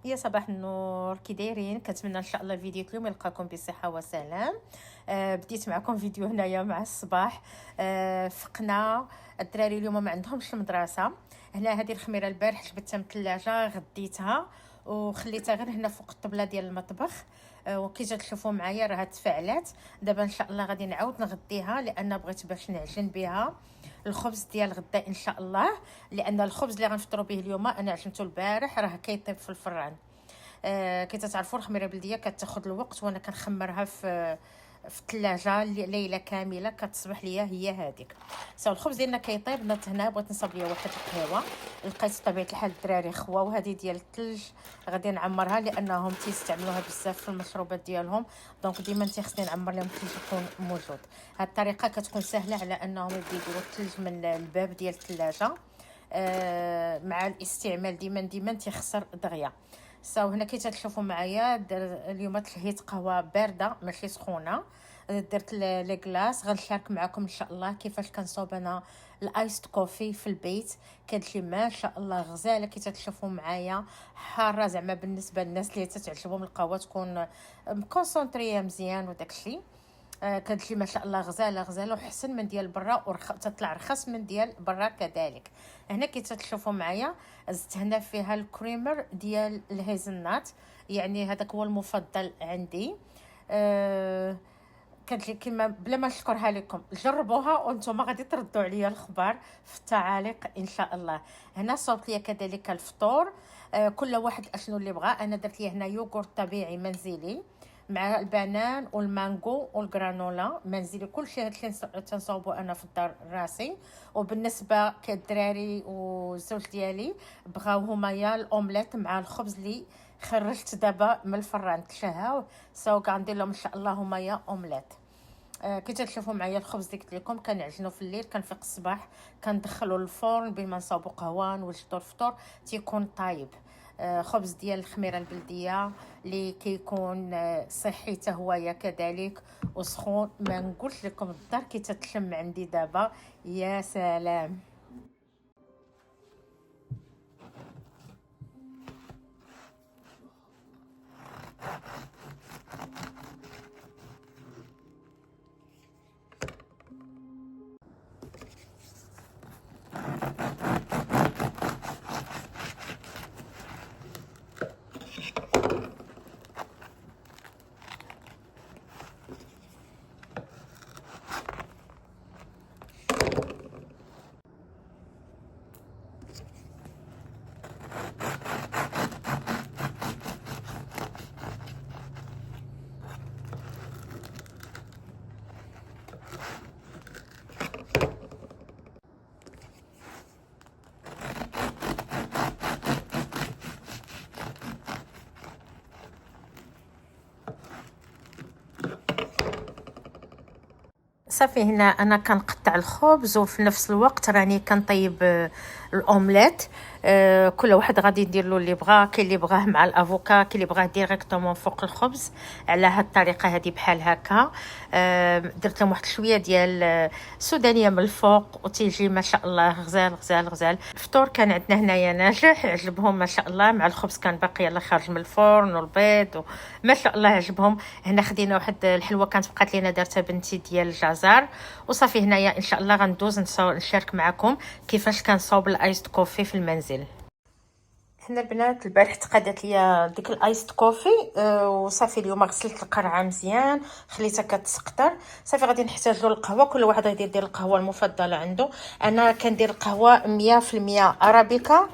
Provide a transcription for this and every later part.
يا صباح النور، كي دايرين؟ كنتمنى ان شاء الله الفيديو اليوم يلقاكم بصحه وسلام. بديت معكم فيديو هنايا مع الصباح. فقنا الدراري اليوم ما عندهمش المدرسه. هنا هذه الخميره البارح جبتها من الثلاجه، غديتها وخليتها غير هنا فوق الطبله ديال المطبخ. وكي جات تشوفوا معايا راها تفاعلات. دابا ان شاء الله غادي نعاود نغديها لان بغيت باش نعجن بها الخبز ديال غدا ان شاء الله. لان الخبز اللي غنفطروا به اليوم انا عجنته البارح، راه كيطيب في الفران. كي تعرفوا الخميره البلديه كتاخذ الوقت، وانا كنخمرها في الثلاجه ليله كامله كتصبح ليا هي هذيك. الخبز ديالنا كيطيب. نط هنا بغيت نصب ليا واحد القهوه، لقيت بطبيعه الحال الدراري خوا وهذه ديال الثلج غادي نعمرها لانهم تيستعملوها بزاف في المشروبات ديالهم. دونك ديما خصني نعمر لهم الثلج يكون موجود. هاد الطريقه كتكون سهله على انهم يبداو يديروا الثلج من الباب ديال الثلاجه. مع الاستعمال ديما تيخسر دغيا. هنا كي تشوفوا معايا اليوم تلهيت قهوه بارده ماشي سخونه. درت لي كلاص، غنشارك معكم ان شاء الله كيفاش كنصوب انا الايست كوفي في البيت. كتجي ما شاء الله غزاله كي تشوفوا معايا، حاره زعما بالنسبه للناس اللي تتعجبهم القهوه تكون مكونسونطريه مزيان وداكشي. كتجي ما شاء الله غزاله وحسن من ديال برا، تطلع رخص من ديال برا كذلك. هنا كي تشوفوا معايا زدت هنا فيها الكريمر ديال الهيزلنات، يعني هذاك هو المفضل عندي. كتجي كما بلا ما نشكرها لكم، جربوها وانتم غادي تردوا عليا الخبر في التعاليق ان شاء الله. هنا صوبت ليا كذلك الفطور. كل واحد اشنو اللي بغى. انا درت ليه هنا يوغورت طبيعي منزلي مع البنان والمانجو والجرانولا منزلي. كلشي هادشي تنصاوبو انا في الدار راسي. وبالنسبه كالدراري والزوج ديالي بغاو هما الاومليت مع الخبز اللي خرجت دابا من الفران تشهاو. غندير لهم ان شاء الله هما اومليت. كي تشوفوا معايا الخبز اللي قلت لكم كنعجنو في الليل، كنفيق الصباح كندخلو للفرن بين ما نصاوبو قهوه نوجدو الفطور تيكون طايب. خبز ديال الخميره البلديه اللي كيكون صحي حتى هويا كذلك وسخون. ما نقولش لكم الدار كي تتشم عندي دابا يا سلام. صافي هنا انا كنقطع الخبز وفي نفس الوقت راني كنطيب الاومليت. كل واحد غادي يدير له اللي بغاه. كاين اللي بغاه مع الافوكا، كاين اللي بغاه ديريكتومون فوق الخبز على هاد الطريقه هذه بحال هكا. درت لهم واحد شويه ديال سودانيه من الفوق وتيجي ما شاء الله غزال. الفطور كان عندنا هنايا ناجح، عجبهم ما شاء الله. مع الخبز كان باقي يلا خارج من الفرن والبيض ما شاء الله عجبهم. هنا خدينا واحد الحلوه كانت بقات لينا دارتها بنتي ديال الجزر. وصافي هنايا ان شاء الله غندوز نشارك معكم كيفاش كنصاوب الايست كوفي في المنزل. هنا البنات البارح تقادت ليا ديك الايست كوفي. وصافي اليوم غسلت القرعه مزيان خليتها كتسقطر. صافي غادي نحتاجو القهوه، كل واحد غادي يدير القهوه المفضله عنده. انا كندير القهوه 100% ارابيكا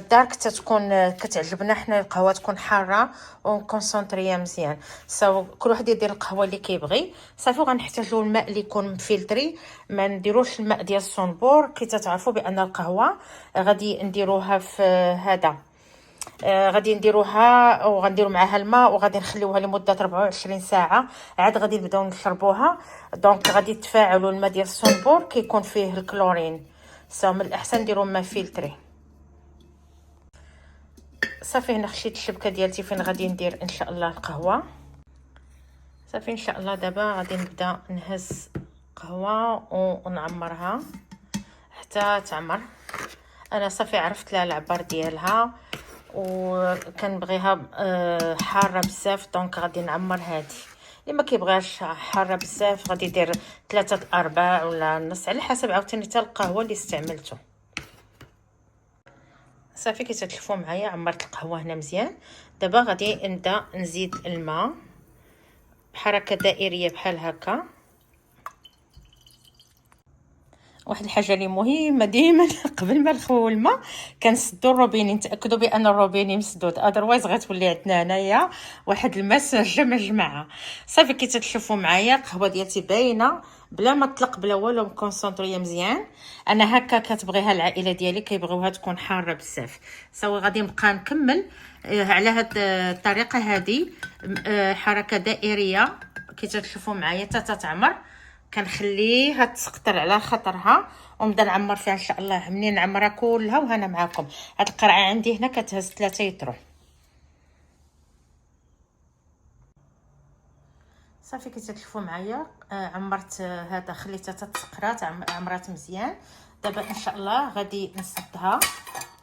دارك تتكون كتعجبنا حنا. القهوه تكون حاره وكونسونطريه مزيان. كل واحد يدير القهوه اللي كيبغي. صافي غنحتاجو الماء اللي يكون مفلتري، ما نديروش الماء ديال الصنبور. كي تتعرفوا بان القهوه غادي نديروها في هذا. غادي نديروها وغنديروا معاها الماء وغادي نخليوها لمده 24 ساعه عاد غادي نبداو نشربوها. دونك غادي تفاعلوا الماء ديال الصنبور كيكون فيه الكلورين. من الاحسن نديروا ماء فلتري. صافي هنا خشيت الشبكه ديالتي فين غادي ندير ان شاء الله القهوه. صافي ان شاء الله دابا غادي نبدا نهز قهوه ونعمرها حتى تعمر. انا صافي عرفت لها العبار ديالها. وكنبغيها حاره بزاف، دونك غادي نعمر هادي. اللي ما كيبغيهاش حاره بزاف غادي يدير 3/4 ولا نص، على حسب عاوتاني حتى القهوه اللي استعملته. صافي كي تتلفوا معايا عمرت القهوه هنا مزيان. دابا غادي نبدا نزيد الماء بحركه دائريه بحال هكا. واحد الحاجه اللي مهمه ديما قبل ما نخويو الماء كنسدوا الروبيني، نتاكدوا بان الروبيني مسدود، اذروايز غتولي عندنا هنايا واحد الماس جمعه. صافي كي تشوفوا معايا القهوه ديالتي باينه بلا ما تطلق بلا والو، مكونسونطريه مزيان. انا هكا كتبغيها العائله ديالي، كيبغيوها تكون حاره بزاف. صافي غادي نبقى نكمل على هاد الطريقه هذه، حركه دائريه كي تشوفوا معايا حتى تعمر. كنخليها تسقطر على خطرها ونبدا نعمر فيها ان شاء الله. منين نعمرها كلها وهنا معكم. هاد القرعه عندي هنا كتهز 3 يطرو. صافي كي تشوفوا معايا عمرت هذا، خليتها تتسقرات، عمرات مزيان. دابا ان شاء الله غادي نسدها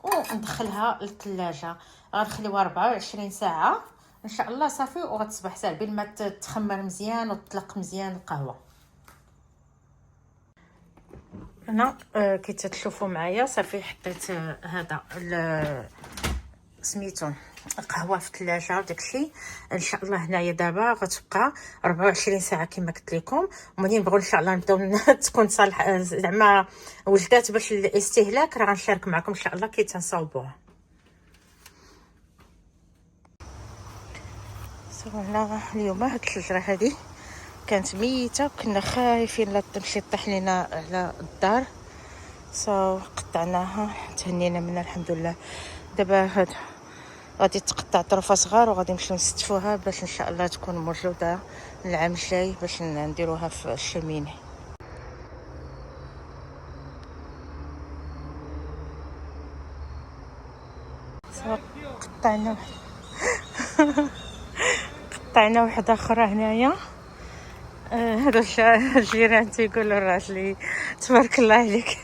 وندخلها للثلاجه، غنخليوها 24 ساعه ان شاء الله. صافي وغتصبح ساهل بين ما تخمر مزيان وتطلق مزيان القهوه. هنا كي تشوفوا معايا صافي حطيت هذا سميتو القهوه في الثلاجه وداكشي. ان شاء الله هنايا دابا غتبقى 24 ساعه كما قلت لكم. ومنين نبغوا ان شاء الله نبداو تكون صالحه زعما وجدات باش الاستهلاك، راه غنشارك معكم ان شاء الله كي تنصاوبوها. صراحه اليوم هاد الشجره هذه كانت ميته، كنا خايفين لا تمشي طيح لينا على الدار. قطعناها، تهنينا منها الحمد لله. دابا هاد غادي تقطع طرفه صغار وغادي نمشيو نستفوها باش ان شاء الله تكون موجوده العام الجاي باش نديروها في الشمينه. قطعنا قطعنا واحده اخرى هنايا. هذا الجيران تيقولوا الراجلي تبارك الله عليك.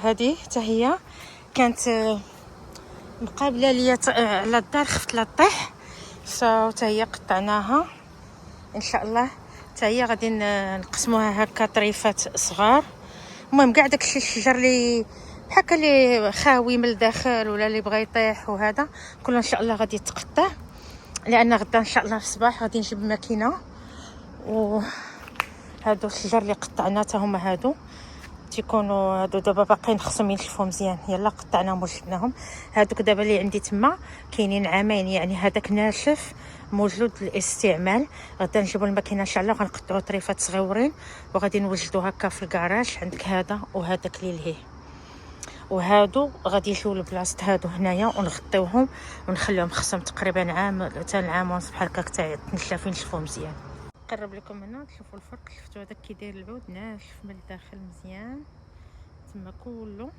هذه حتى هي كانت مقابله ليا على الدار، خفت لا طيح. حتى هي قطعناها ان شاء الله. حتى هي غادي نقسموها هكا طريفات صغار. المهم كاع داكشي الشجر اللي بحال اللي خاوي من الداخل ولا اللي بغى يطيح وهذا كله ان شاء الله غادي يتقطع، لان غدا ان شاء الله في الصباح غادي نجيب ماكينه. وهادو الشجر اللي قطعنا حتى هما هادو تيكونوا هادو دابا باقيين خصهم ينشفوا مزيان. يلا قطعناهم وشفناهم. هادوك دابا اللي عندي تما كاينين عامين، يعني هذاك ناشف موجود للاستعمال. غدا نجيبوا الماكينه ان شاء الله غنقطعوا طريفات صغيورين وغادي نوجدوا هكا في الكراج. عندك هذا وهذاك اللي لهيه، وهادو غادي يجيو لبلاصه هادو هنايا ونغطيوهم ونخليهم خصهم تقريبا عام حتى العام ونص بحال هكا حتى يتنشفوا ينشفوا مزيان. نقرب لكم هنا تشوفوا الفرق. شفتوا هذاك كي داير العود ناشف من الداخل مزيان تما كله.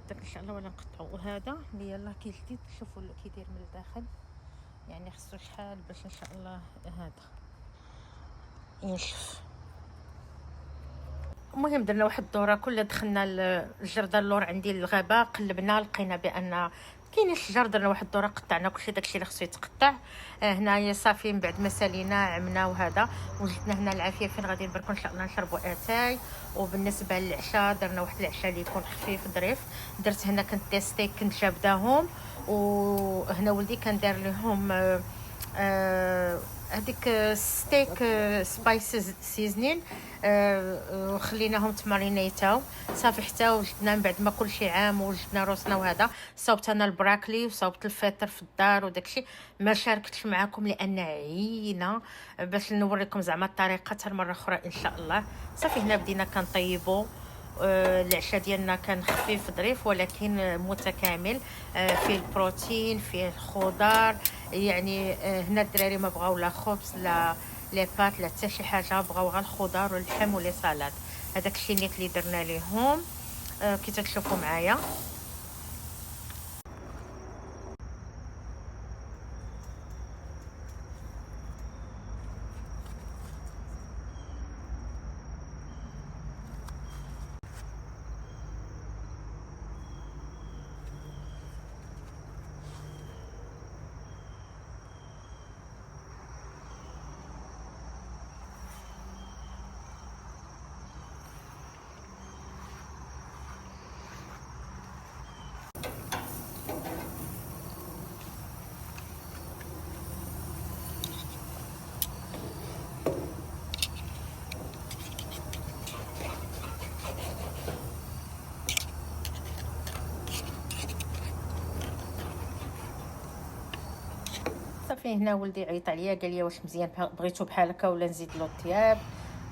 داك ان شاء الله ولا نقطعوا. وهذا اللي يلاه كي جديد شوفوا كي داير من الداخل، يعني خصو شحال باش ان شاء الله هذا ينشف. المهم درنا واحد الدوره كلها، دخلنا الجرده اللور عندي الغابه، قلبنا لقينا بان كاين الشجر. درنا واحد الدوره قطعنا كلشي داكشي اللي خصو يتقطع. هنايا صافي من بعد ما سالينا عمنا وهذا وجدنا هنا العافيه فين غادي نبركو ان شاء الله نشربوا اتاي. وبالنسبه للعشاء درنا واحد العشاء اللي يكون خفيف ظريف. درت هنا كنت تيستي كنت جابداهم، وهنا ولدي كان دار لهم هذيك ستيك سبايسز سيزنين، وخليناهم تمارينيتاو. صافي حتى وجدنا من بعد ما كلشي عام وجدنا روسنا وهذا. صوبت انا البراكلي وصوبت الفطر في الدار وداكشي. ما شاركتش معكم لان عينا باش نوريكم زعما الطريقه حتى المره اخرى ان شاء الله. صافي هنا بدينا كنطيبوا. العشاء ديالنا كان خفيف ظريف ولكن متكامل، فيه البروتين فيه الخضار. يعني هنا الدراري ما بغاو لا خبز لا لي بات لا حتى شي حاجه، بغاو غير الخضار واللحم ولي سالاد. هذاك الشيء اللي درنا ليهم كي تشوفوا معايا. صافي هنا ولدي عيط عليا قال لي واش مزيان بغيتو بحال هكا ولا نزيد له الطياب.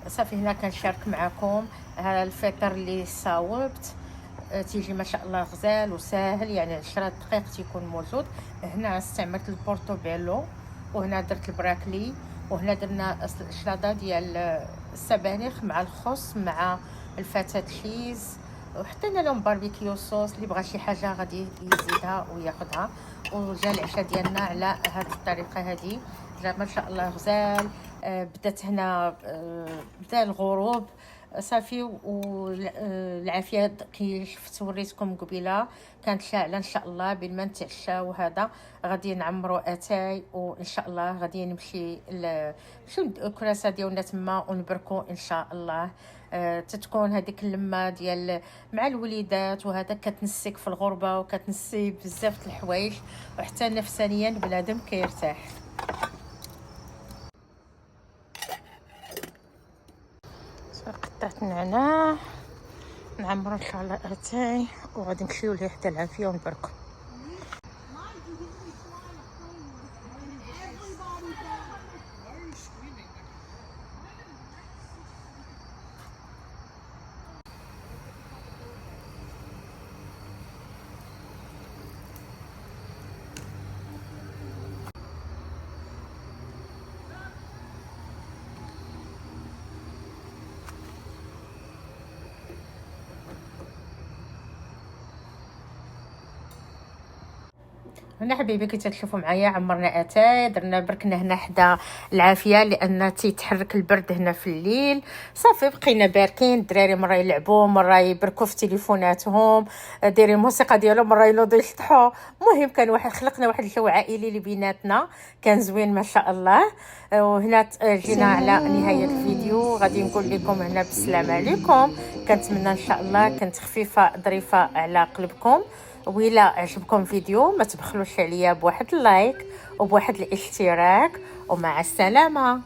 صافي هنا كنشارك معكم هذا الفطر اللي صاوبت. تيجي ما شاء الله غزال وساهل، يعني 10 دقائق تيكون موجود. هنا استعملت البورتوبيلو، وهنا درت البراكلي، وهنا درنا شلاضه ديال السبانخ مع الخس مع الفتة تشيز، وحطينا لهم باربيكيو صوص. اللي بغى شي حاجه غادي يزيدها وياخذها. وجا العشاء ديالنا على هذه الطريقه هذه، جا ما شاء الله غزال. بدات هنا بدا الغروب صافي، والعافيه كي شفت وريتكم قبيله كانت شاعله. ان شاء الله بين ما نتعشاو وهذا غادي نعمروا اتاي، وان شاء الله غادي نمشي الكراسه ديالنا تما ونبركوا ان شاء الله. تتكون هذيك اللمه ديال مع الوليدات وهذا كتنسيك في الغربه وكتنسي بزاف د الحوايج، وحتى نفسانيا بنادم كيرتاح. قطعت النعناع نعمرو ان شاء الله اتاي، وغادي نمشيو ليه حتى العافيه ونبركو. هنا حبيبي كي تشوفوا معايا عمرنا اتاي، درنا بركنا هنا حدا العافيه لان تيتحرك البرد هنا في الليل. صافي بقينا باركين، الدراري مره يلعبوا مره يبركوا في تليفوناتهم، دايرين الموسيقى ديالهم مره ينوضوا يشطحوا. المهم كان خلقنا واحد الجو عائلي اللي بيناتنا، كان زوين ما شاء الله. وهنا جينا على نهايه الفيديو، غادي نقول لكم هنا بالسلام عليكم. كنتمنى ان شاء الله كنت خفيفه ظريفه على قلبكم. وإلا عجبكم فيديو ما تبخلوش عليا بواحد اللايك وبواحد الاشتراك، ومع السلامه.